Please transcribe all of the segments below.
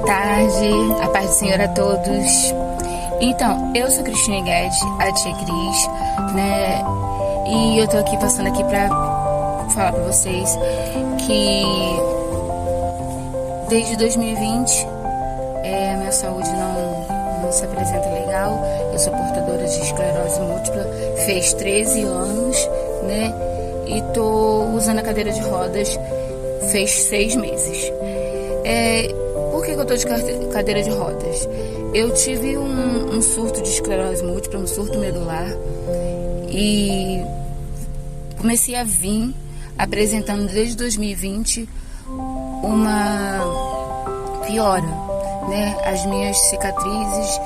tarde, a paz do Senhor a todos. Então, eu sou Cristina Guedes, a tia Cris, né? E eu tô aqui passando aqui pra falar pra vocês que desde 2020 a minha saúde não se apresenta legal. Eu sou portadora de esclerose múltipla, fez 13 anos, né? E tô usando a cadeira de rodas, fez 6 meses. Por que eu tô de cadeira de rodas? Eu tive um surto de esclerose múltipla, um surto medular, e comecei a vir apresentando desde 2020 uma piora, né? As minhas cicatrizes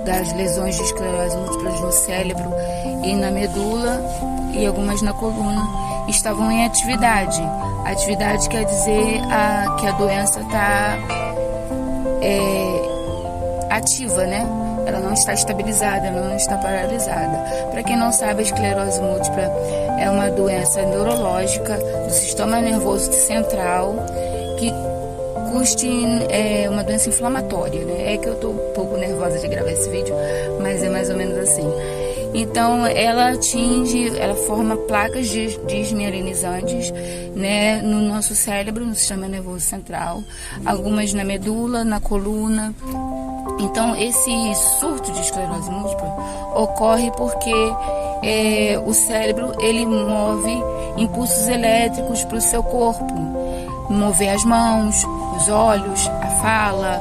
das lesões de esclerose múltipla no cérebro e na medula e algumas na coluna estavam em atividade. Atividade quer dizer que a doença está ativa, né? Ela não está estabilizada, não está paralisada. Para quem não sabe, a esclerose múltipla é uma doença neurológica do sistema nervoso central que é uma doença inflamatória, né? É que eu tô um pouco nervosa de gravar esse vídeo, mas é mais ou menos assim. Então, ela forma placas desmielinizantes, né, no nosso cérebro, no sistema nervoso central, algumas na medula, na coluna. Então, esse surto de esclerose múltipla ocorre porque o cérebro, ele move impulsos elétricos para o seu corpo, mover as mãos, os olhos, a fala,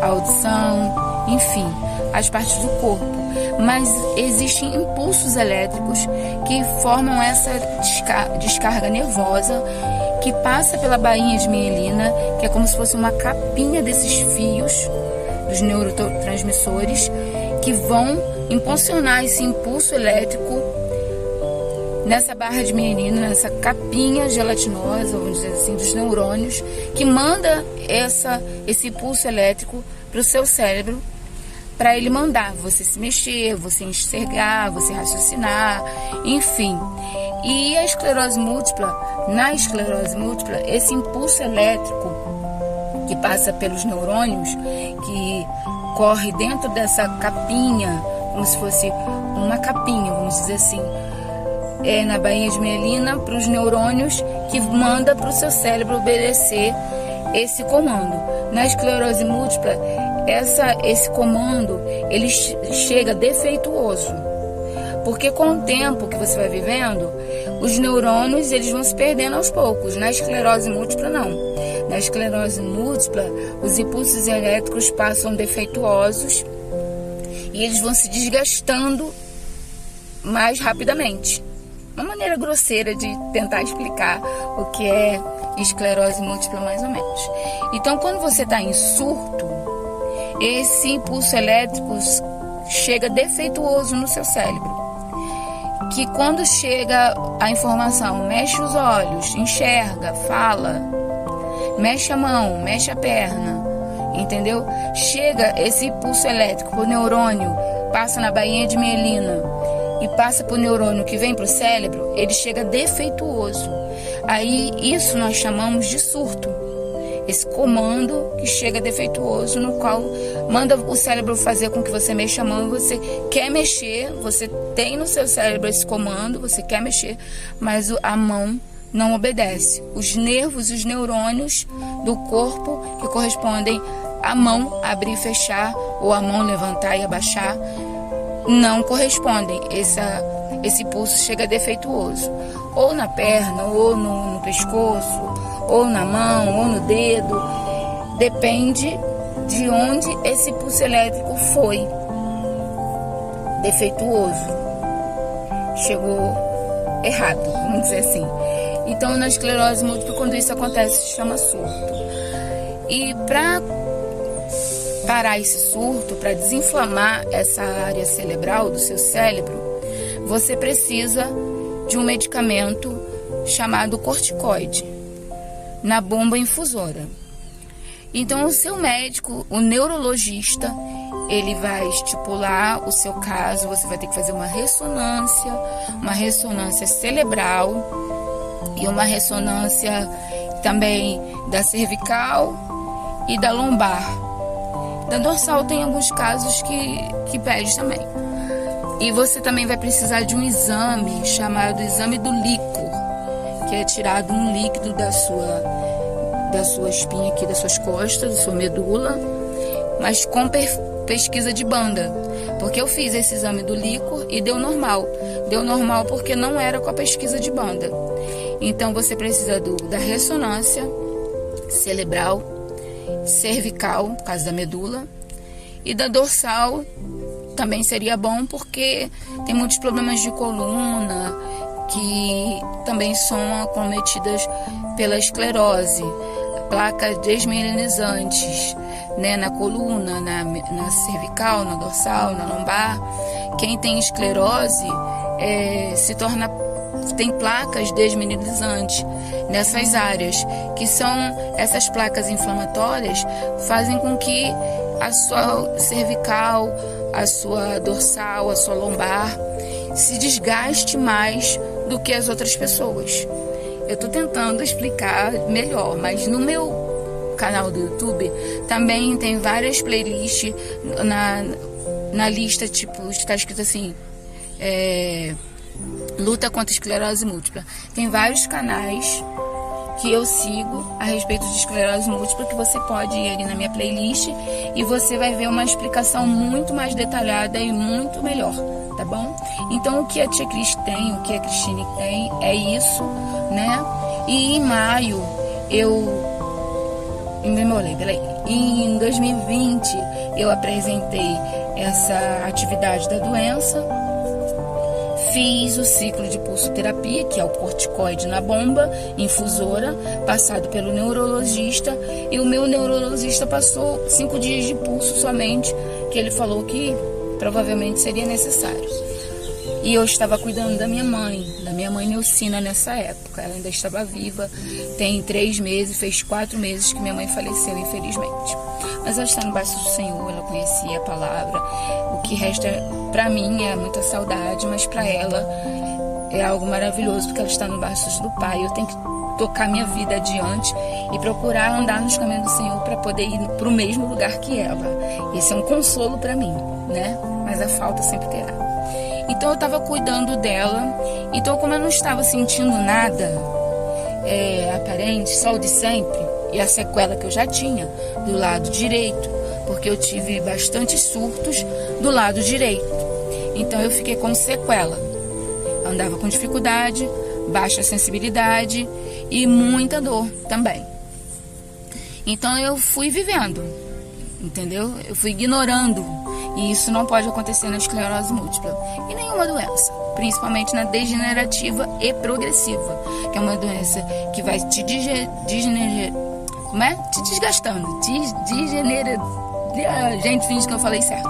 a audição, enfim, as partes do corpo. Mas existem impulsos elétricos que formam essa descarga nervosa que passa pela bainha de mielina, que é como se fosse uma capinha desses fios dos neurotransmissores que vão impulsionar esse impulso elétrico nessa barra de mielina, nessa capinha gelatinosa, vamos dizer assim, dos neurônios, que manda esse impulso elétrico para o seu cérebro, para ele mandar você se mexer, você enxergar, você raciocinar, enfim. E na esclerose múltipla, esse impulso elétrico que passa pelos neurônios, que corre dentro dessa capinha, como se fosse uma capinha, vamos dizer assim, na bainha de mielina, para os neurônios, que manda para o seu cérebro obedecer esse comando. Na esclerose múltipla, esse comando, ele chega defeituoso, porque com o tempo que você vai vivendo, os neurônios, eles vão se perdendo aos poucos. Na esclerose múltipla, não. Na esclerose múltipla, os impulsos elétricos passam defeituosos e eles vão se desgastando mais rapidamente. Uma maneira grosseira de tentar explicar o que é esclerose múltipla, mais ou menos. Então, quando você está em surto, esse impulso elétrico chega defeituoso no seu cérebro, que quando chega a informação, mexe os olhos, enxerga, fala, mexe a mão, mexe a perna, entendeu? Chega esse impulso elétrico pro neurônio, passa na bainha de mielina e passa pro neurônio que vem pro cérebro, ele chega defeituoso. Aí isso nós chamamos de surto. Esse comando que chega defeituoso, no qual manda o cérebro fazer com que você mexa a mão, você quer mexer, você tem no seu cérebro esse comando, você quer mexer, mas a mão não obedece. Os nervos e os neurônios do corpo que correspondem à mão abrir e fechar, ou a mão levantar e abaixar, não correspondem. Esse pulso chega defeituoso, ou na perna, ou no pescoço, ou na mão, ou no dedo, depende de onde esse pulso elétrico foi defeituoso, chegou errado, vamos dizer assim. Então, na esclerose múltipla, quando isso acontece, se chama surto. E para parar esse surto, para desinflamar essa área cerebral do seu cérebro, você precisa de um medicamento chamado corticoide, na bomba infusora. Então, o seu médico, o neurologista, ele vai estipular o seu caso. Você vai ter que fazer uma ressonância cerebral e uma ressonância também da cervical e da lombar, Da dorsal tem alguns casos que pede também. E você também vai precisar de um exame chamado exame do líquor, que é tirado um líquido da sua espinha aqui, das suas costas, da sua medula, mas com pesquisa de banda. Porque eu fiz esse exame do líquor e deu normal. Deu normal porque não era com a pesquisa de banda. Então você precisa da ressonância cerebral, cervical, por causa da medula, e da dorsal também seria bom porque tem muitos problemas de coluna que também são acometidas pela esclerose, placas desmineralizantes, né, na coluna, na cervical, na dorsal, na lombar. Quem tem esclerose tem placas desmineralizantes nessas áreas, que são essas placas inflamatórias, fazem com que a sua cervical, a sua dorsal, a sua lombar se desgaste mais do que as outras pessoas. Eu estou tentando explicar melhor, mas no meu canal do YouTube também tem várias playlists na lista, tipo, está escrito assim, luta contra a esclerose múltipla. Tem vários canais que eu sigo a respeito de esclerose múltipla, que você pode ir ali na minha playlist e você vai ver uma explicação muito mais detalhada e muito melhor, tá bom? Então o que a tia Cris tem, o que a Cristine tem é isso, né? E em maio em 2020 eu apresentei essa atividade da doença. Fiz o ciclo de pulsoterapia, que é o corticoide na bomba infusora, passado pelo neurologista, e o meu neurologista passou 5 dias de pulso somente, que ele falou que provavelmente seria necessário. E eu estava cuidando da minha mãe Neucina nessa época. Ela ainda estava viva, tem 3 meses, fez 4 meses que minha mãe faleceu, infelizmente. Mas ela está no braço do Senhor, ela conhecia a palavra. O que resta para mim é muita saudade, mas para ela é algo maravilhoso, porque ela está no braço do Pai. Eu tenho que tocar minha vida adiante e procurar andar nos caminhos do Senhor para poder ir para o mesmo lugar que ela. Esse é um consolo para mim, né? Mas a falta sempre terá. Então eu estava cuidando dela. Então, como eu não estava sentindo nada aparente, só o de sempre, e a sequela que eu já tinha do lado direito, porque eu tive bastantes surtos do lado direito. Então eu fiquei com sequela. Andava com dificuldade, baixa sensibilidade e muita dor também. Então eu fui vivendo, entendeu? Eu fui ignorando. E isso não pode acontecer na esclerose múltipla e nenhuma doença, principalmente na degenerativa e progressiva, que é uma doença que vai te desgastando, gente, finge que eu falei certo.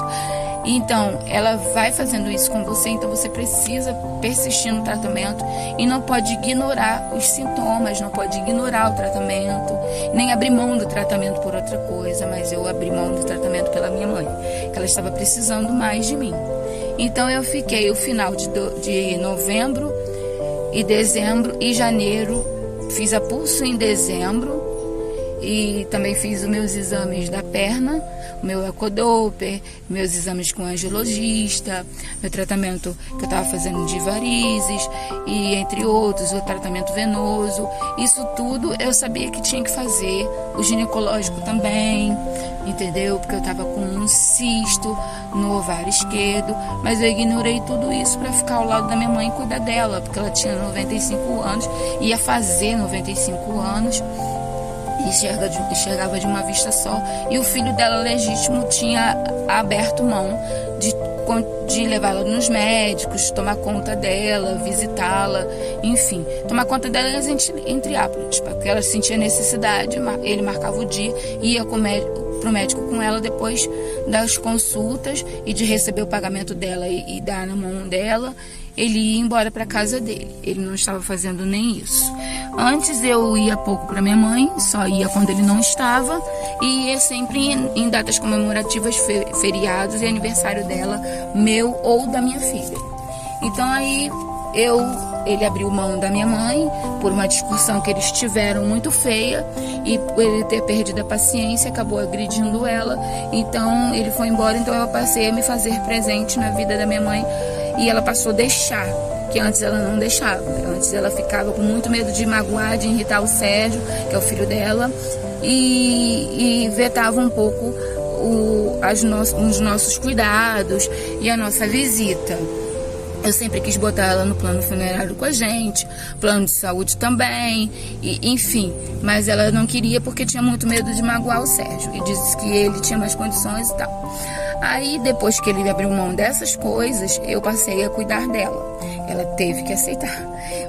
Então, ela vai fazendo isso com você, então você precisa persistir no tratamento e não pode ignorar os sintomas, não pode ignorar o tratamento, nem abrir mão do tratamento por outra coisa, mas eu abri mão do tratamento pela minha mãe, que ela estava precisando mais de mim. Então, eu fiquei o final de novembro e dezembro e janeiro, fiz a pulso em dezembro e também fiz os meus exames da perna, o meu ecodoppler, meus exames com angiologista, meu tratamento que eu estava fazendo de varizes e entre outros, o tratamento venoso. Isso tudo eu sabia que tinha que fazer, o ginecológico também, entendeu? Porque eu estava com um cisto no ovário esquerdo, mas eu ignorei tudo isso para ficar ao lado da minha mãe e cuidar dela, porque ela tinha 95 anos, ia fazer 95 anos, enxergava de uma vista só, e o filho dela legítimo tinha aberto mão de levá-la nos médicos, tomar conta dela, visitá-la, enfim, tomar conta dela entre aspas, porque ela sentia necessidade, ele marcava o dia e ia pro médico com ela depois das consultas e de receber o pagamento dela e dar na mão dela, ele ia embora para casa dele. Ele não estava fazendo nem isso. Antes eu ia pouco para minha mãe, só ia quando ele não estava, e ia sempre em datas comemorativas, feriados e aniversário dela, meu ou da minha filha. Então aí ele abriu mão da minha mãe por uma discussão que eles tiveram muito feia, e por ele ter perdido a paciência, acabou agredindo ela. Então ele foi embora, então eu passei a me fazer presente na vida da minha mãe, e ela passou a deixar, que antes ela não deixava. Antes ela ficava com muito medo de magoar, de irritar o Sérgio, que é o filho dela, e vetava um pouco os nossos cuidados e a nossa visita. Eu sempre quis botar ela no plano funerário com a gente, plano de saúde também, enfim. Mas ela não queria porque tinha muito medo de magoar o Sérgio, e disse que ele tinha mais condições e tal. Aí, depois que ele abriu mão dessas coisas, eu passei a cuidar dela. Ela teve que aceitar.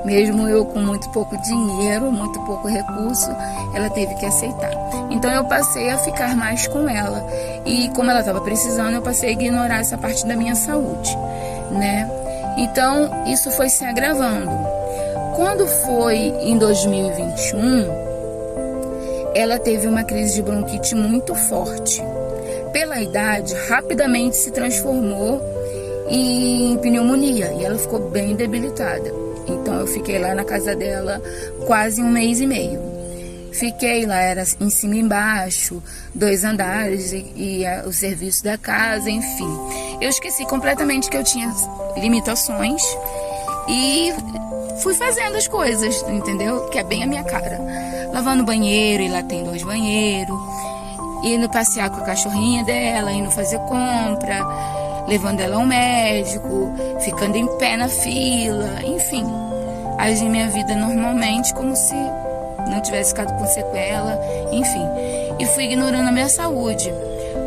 Mesmo eu com muito pouco dinheiro, muito pouco recurso, ela teve que aceitar. Então eu passei a ficar mais com ela. E como ela estava precisando, eu passei a ignorar essa parte da minha saúde, né? Então, isso foi se agravando. Quando foi em 2021, ela teve uma crise de bronquite muito forte. Pela idade, rapidamente se transformou em pneumonia e ela ficou bem debilitada. Então, eu fiquei lá na casa dela quase 1 mês e meio. Fiquei lá, era em cima e embaixo, 2 andares e o serviço da casa, enfim. Eu esqueci completamente que eu tinha limitações e fui fazendo as coisas, entendeu? Que é bem a minha cara. Lavando banheiro, e lá tem 2 banheiros. Indo passear com a cachorrinha dela, indo fazer compra, levando ela ao médico, ficando em pé na fila, enfim. Agi minha vida normalmente como se não tivesse ficado com sequela, enfim. E fui ignorando a minha saúde.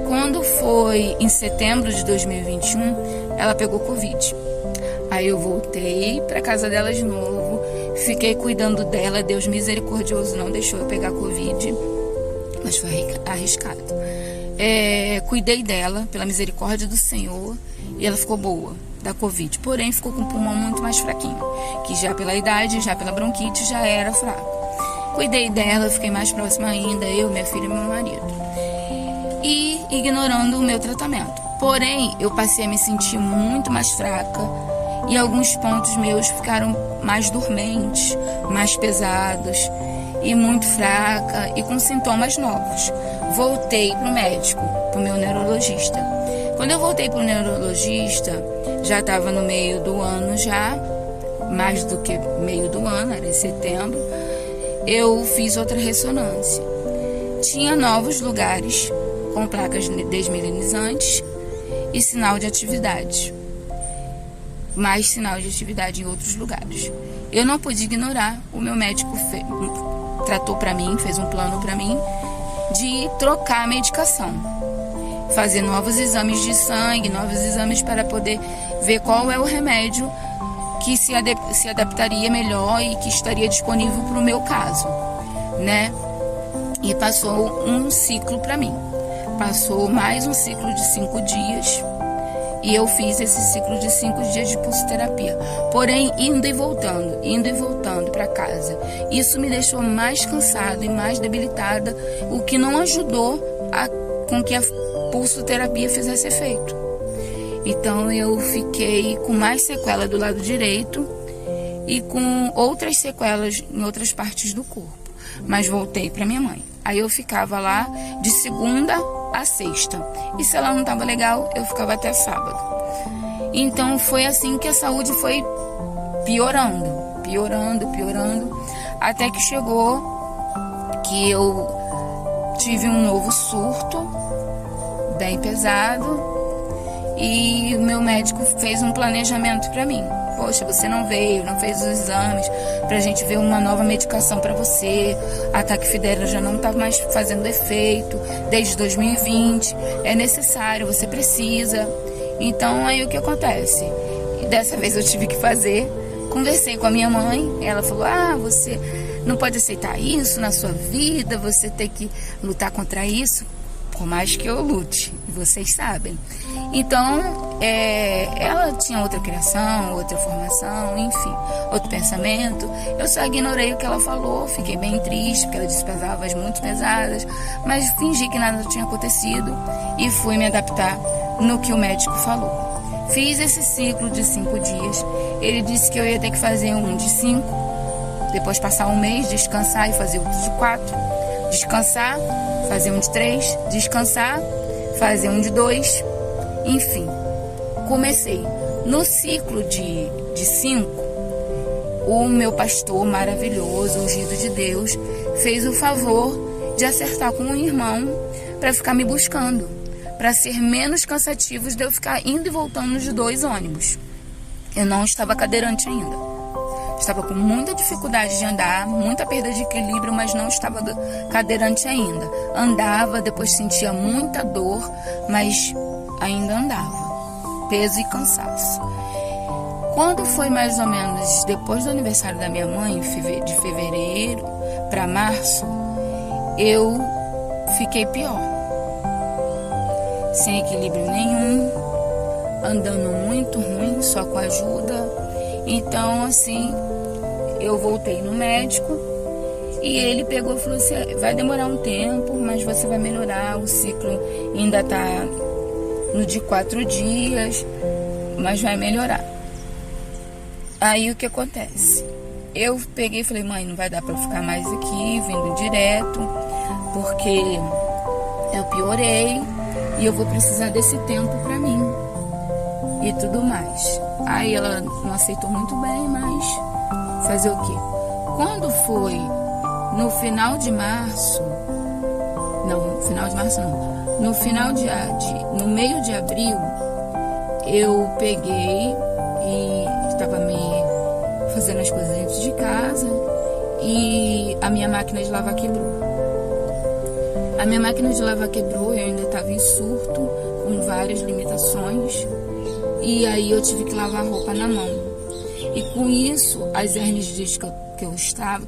Quando foi em setembro de 2021, ela pegou Covid. Aí eu voltei para casa dela de novo, fiquei cuidando dela. Deus misericordioso não deixou eu pegar Covid, mas foi arriscado. Cuidei dela pela misericórdia do Senhor e ela ficou boa da Covid. Porém, ficou com o pulmão muito mais fraquinho, que já pela idade, já pela bronquite, já era fraco. Cuidei dela, fiquei mais próxima ainda, eu, minha filha e meu marido. E ignorando o meu tratamento. Porém, eu passei a me sentir muito mais fraca e alguns pontos meus ficaram mais dormentes, mais pesados e muito fraca e com sintomas novos. Voltei para o médico, para o meu neurologista. Quando eu voltei para o neurologista, já estava no meio do ano já, mais do que meio do ano, era em setembro. Eu fiz outra ressonância. Tinha novos lugares com placas desmineralizantes e sinal de atividade. Mais sinal de atividade em outros lugares. Eu não pude ignorar. O meu médico tratou para mim, fez um plano para mim de trocar a medicação. Fazer novos exames de sangue, novos exames para poder ver qual é o remédio que se adaptaria melhor e que estaria disponível para o meu caso, né? E passou um ciclo para mim. Passou mais um ciclo de 5 dias e eu fiz esse ciclo de 5 dias de pulsoterapia. Porém, indo e voltando para casa. Isso me deixou mais cansada e mais debilitada, o que não ajudou com que a pulsoterapia fizesse efeito. Então eu fiquei com mais sequela do lado direito e com outras sequelas em outras partes do corpo. Mas voltei para minha mãe. Aí eu ficava lá de segunda a sexta. E se ela não estava legal, eu ficava até sábado. Então foi assim que a saúde foi piorando, até que chegou que eu tive um novo surto, bem pesado. E o meu médico fez um planejamento para mim. Poxa, você não veio, não fez os exames pra gente ver uma nova medicação para você. A Tacfidera já não tá mais fazendo efeito desde 2020. É necessário, você precisa. Então, aí o que acontece? E dessa vez eu tive que fazer. Conversei com a minha mãe. Ela falou, você não pode aceitar isso na sua vida. Você tem que lutar contra isso. Por mais que eu lute, vocês sabem. Então, ela tinha outra criação, outra formação, enfim, outro pensamento. Eu só ignorei o que ela falou, fiquei bem triste, porque ela disse palavras muito pesadas, mas fingi que nada tinha acontecido e fui me adaptar no que o médico falou. Fiz esse ciclo de 5 dias Ele disse que eu ia ter que fazer um de 5, depois passar um mês, descansar e fazer outro de 4, descansar, fazer um de 3, descansar, fazer um de 2, enfim. Comecei. No ciclo de 5, o meu pastor maravilhoso, ungido de Deus, fez o favor de acertar com um irmão para ficar me buscando, para ser menos cansativos de eu ficar indo e voltando de 2 ônibus. Eu não estava cadeirante ainda. Estava com muita dificuldade de andar, muita perda de equilíbrio, mas não estava cadeirante ainda. Andava, depois sentia muita dor, mas ainda andava. Peso e cansaço. Quando foi mais ou menos depois do aniversário da minha mãe, de fevereiro para março, eu fiquei pior. Sem equilíbrio nenhum, andando muito ruim, só com ajuda. Então, assim, eu voltei no médico e ele pegou e falou assim: vai demorar um tempo, mas você vai melhorar, o ciclo ainda tá no de 4 dias, mas vai melhorar. Aí o que acontece? Eu peguei e falei: mãe, não vai dar pra eu ficar mais aqui, vindo direto, porque eu piorei e eu vou precisar desse tempo pra mim e tudo mais. Aí ela não aceitou muito bem, mas fazer o quê? Quando foi no final de março, no meio de abril, eu peguei e estava me fazendo as coisas dentro de casa e a minha máquina de lavar quebrou. A minha máquina de lavar quebrou, eu ainda estava em surto, com várias limitações, e aí eu tive que lavar roupa na mão. E com isso, as hernias de disco que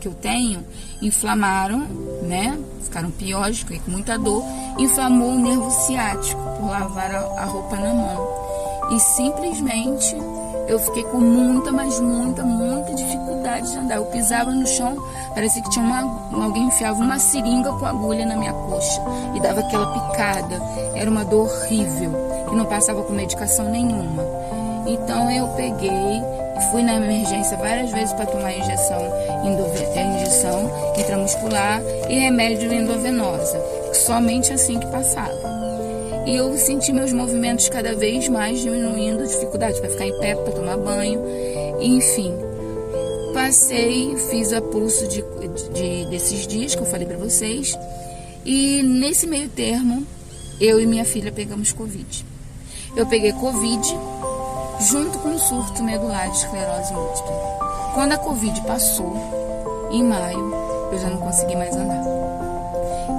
eu tenho, inflamaram, né? Ficaram piores, fiquei com muita dor, inflamou o nervo ciático por lavar a roupa na mão. E simplesmente eu fiquei com muita dificuldade de andar. Eu pisava no chão, parecia que tinha alguém enfiava uma seringa com agulha na minha coxa e dava aquela picada. Era uma dor horrível, que não passava com medicação nenhuma. Então eu peguei e fui na emergência várias vezes para tomar injeção intramuscular e remédio endovenosa, somente assim que passava. E eu senti meus movimentos cada vez mais diminuindo, dificuldade para ficar em pé, para tomar banho, enfim. Passei, fiz a pulso desses dias que eu falei para vocês, e nesse meio termo, eu e minha filha pegamos Covid. Eu peguei Covid junto com o surto medular de esclerose múltipla. Quando a Covid passou, em maio, eu já não consegui mais andar.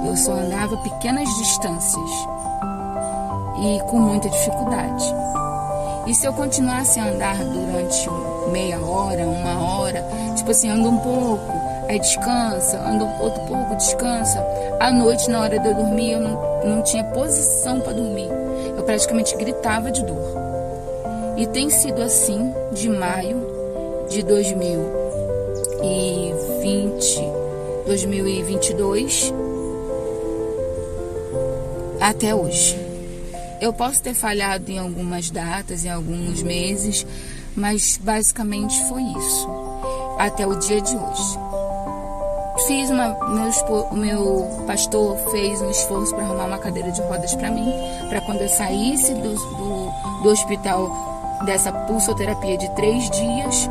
Eu só andava pequenas distâncias e com muita dificuldade. E se eu continuasse a andar durante meia hora, 1 hora, tipo assim, ando um pouco, aí descansa, ando outro pouco, descansa, à noite, na hora de eu dormir, eu não tinha posição para dormir. Eu praticamente gritava de dor. E tem sido assim de maio de 2022 até hoje. Eu posso ter falhado em algumas datas, em alguns meses, mas basicamente foi isso, até o dia de hoje. O meu pastor fez um esforço para arrumar uma cadeira de rodas para mim, para quando eu saísse do hospital dessa pulsoterapia de 3 dias,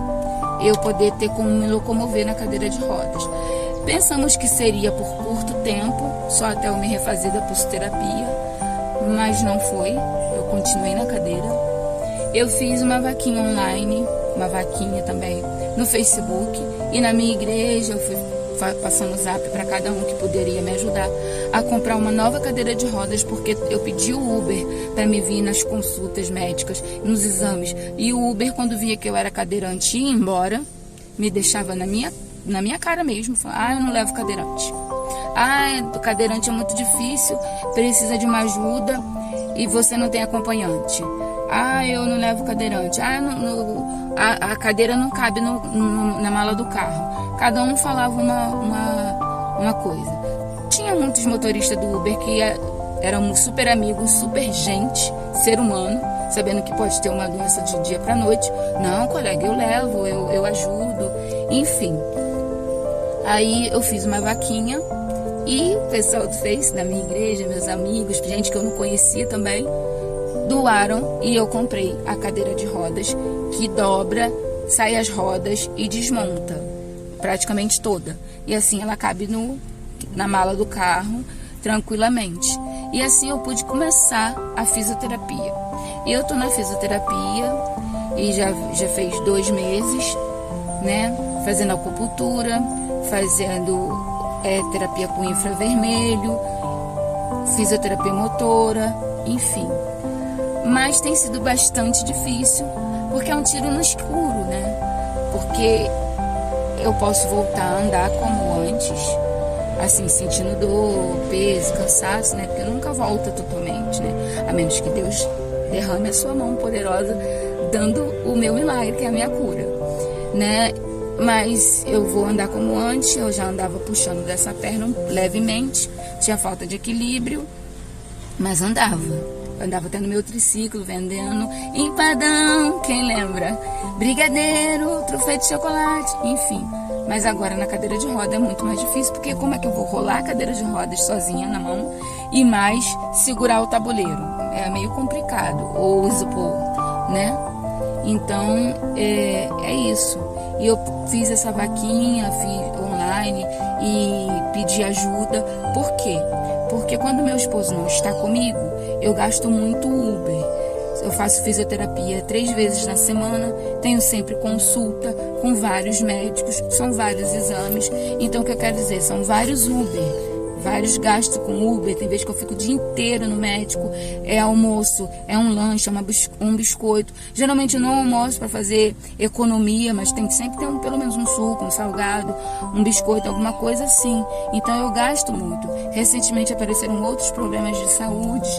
eu poder ter como me locomover na cadeira de rodas. Pensamos que seria por curto tempo, só até eu me refazer da pulsoterapia, mas não foi, eu continuei na cadeira. Eu fiz uma vaquinha online, uma vaquinha também no Facebook, e na minha igreja eu fui passando o zap para cada um que poderia me ajudar a comprar uma nova cadeira de rodas, porque eu pedi o Uber para me vir nas consultas médicas, nos exames, e o Uber, quando via que eu era cadeirante e ia embora, me deixava na minha cara mesmo, falava: eu não levo cadeirante. O cadeirante é muito difícil, precisa de uma ajuda e você não tem acompanhante. Eu não levo cadeirante. A cadeira não cabe na mala do carro. Cada um falava uma coisa. Tinha muitos motoristas do Uber que eram super amigos, super gente, ser humano, sabendo que pode ter uma doença de dia para noite. Não, colega, eu levo, eu ajudo, enfim. Aí eu fiz uma vaquinha e o pessoal do Face, da minha igreja, meus amigos, gente que eu não conhecia também, doaram e eu comprei a cadeira de rodas que dobra, sai as rodas e desmonta, praticamente toda. E assim ela cabe na mala do carro tranquilamente. E assim eu pude começar a fisioterapia. E eu tô na fisioterapia e já fez 2 meses, né? Fazendo acupuntura, fazendo terapia com infravermelho, fisioterapia motora, enfim. Mas tem sido bastante difícil, porque é um tiro no escuro, né? Porque eu posso voltar a andar como antes, assim, sentindo dor, peso, cansaço, né? Porque nunca volta totalmente, né? A menos que Deus derrame a sua mão poderosa, dando o meu milagre, que é a minha cura, né? Mas eu vou andar como antes, eu já andava puxando dessa perna levemente, tinha falta de equilíbrio, mas andava. Andava tendo meu triciclo, vendendo empadão, quem lembra? Brigadeiro, trufete de chocolate, enfim. Mas agora na cadeira de roda é muito mais difícil, porque como é que eu vou rolar a cadeira de rodas sozinha na mão e mais segurar o tabuleiro? É meio complicado, ou o isopor, né? Então, é isso. E eu fiz essa vaquinha, fiz online e pedi ajuda. Por quê? Porque quando meu esposo não está comigo, eu gasto muito Uber. Eu faço fisioterapia 3 vezes na semana, tenho sempre consulta com vários médicos, são vários exames. Então, o que eu quero dizer? São vários Uber, vários gastos com Uber. Tem vezes que eu fico o dia inteiro no médico, é almoço, é um lanche, é um biscoito. Geralmente eu não almoço para fazer economia, mas tem que sempre ter pelo menos um suco, um salgado, um biscoito, alguma coisa assim. Então eu gasto muito. Recentemente apareceram outros problemas de saúde,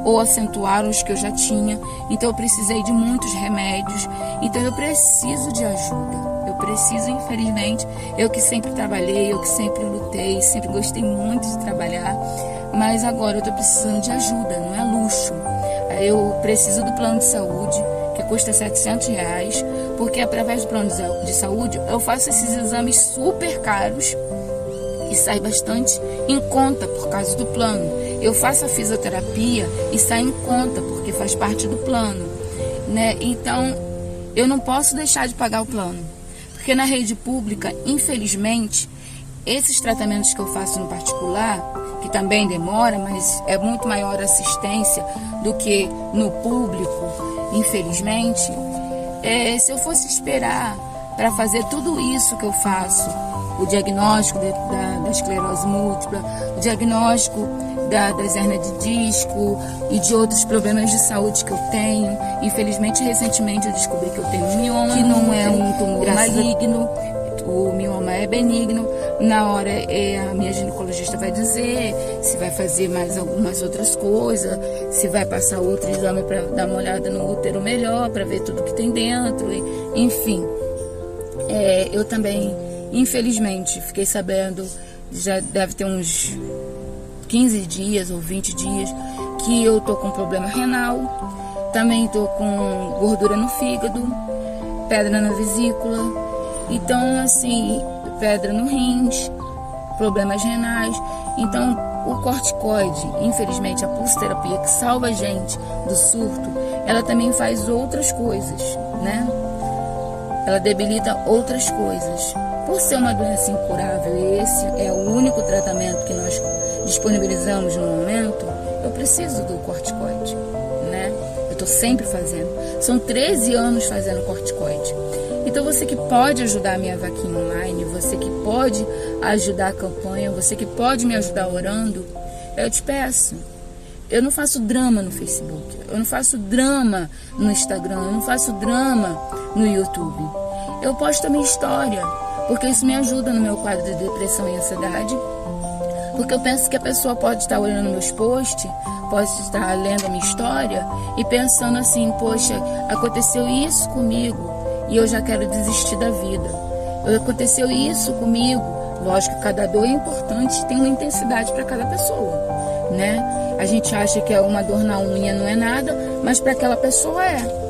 ou acentuaram os que eu já tinha. Então eu precisei de muitos remédios. Então eu preciso de ajuda. Eu preciso, infelizmente, eu que sempre trabalhei, eu que sempre lutei, sempre gostei muito de trabalhar, mas agora eu tô precisando de ajuda, não é luxo. Eu preciso do plano de saúde, que custa R$700, porque através do plano de saúde eu faço esses exames super caros e sai bastante em conta por causa do plano. Eu faço a fisioterapia e sai em conta, porque faz parte do plano, né? Então, eu não posso deixar de pagar o plano. Porque na rede pública, infelizmente, esses tratamentos que eu faço no particular, que também demora, mas é muito maior a assistência do que no público, infelizmente, se eu fosse esperar para fazer tudo isso que eu faço, o diagnóstico da esclerose múltipla, o diagnóstico das hérnias de disco e de outros problemas de saúde que eu tenho. Infelizmente, recentemente eu descobri que eu tenho um mioma, que não é um tumor maligno, o mioma é benigno. Na hora a minha ginecologista vai dizer se vai fazer mais algumas outras coisas, se vai passar outro exame para dar uma olhada no útero melhor, para ver tudo que tem dentro, enfim. Eu também, infelizmente, fiquei sabendo, já deve ter uns 15 dias ou 20 dias, que eu tô com problema renal, também tô com gordura no fígado, pedra na vesícula, então assim, pedra no rins, problemas renais. Então o corticoide, infelizmente a pulsoterapia que salva a gente do surto, ela também faz outras coisas, né? Ela debilita outras coisas. Por ser uma doença incurável, esse é o único tratamento que nós disponibilizamos no momento, eu preciso do corticoide, né? Eu estou sempre fazendo. São 13 anos fazendo corticoide. Então você que pode ajudar a minha vaquinha online, você que pode ajudar a campanha, você que pode me ajudar orando, eu te peço. Eu não faço drama no Facebook, eu não faço drama no Instagram, eu não faço drama no YouTube. Eu posto a minha história, porque isso me ajuda no meu quadro de depressão e ansiedade. Porque eu penso que a pessoa pode estar olhando meus posts, pode estar lendo a minha história e pensando assim, poxa, aconteceu isso comigo e eu já quero desistir da vida. Aconteceu isso comigo. Lógico que cada dor é importante, tem uma intensidade para cada pessoa. né? A gente acha que uma dor na unha não é nada, mas para aquela pessoa é.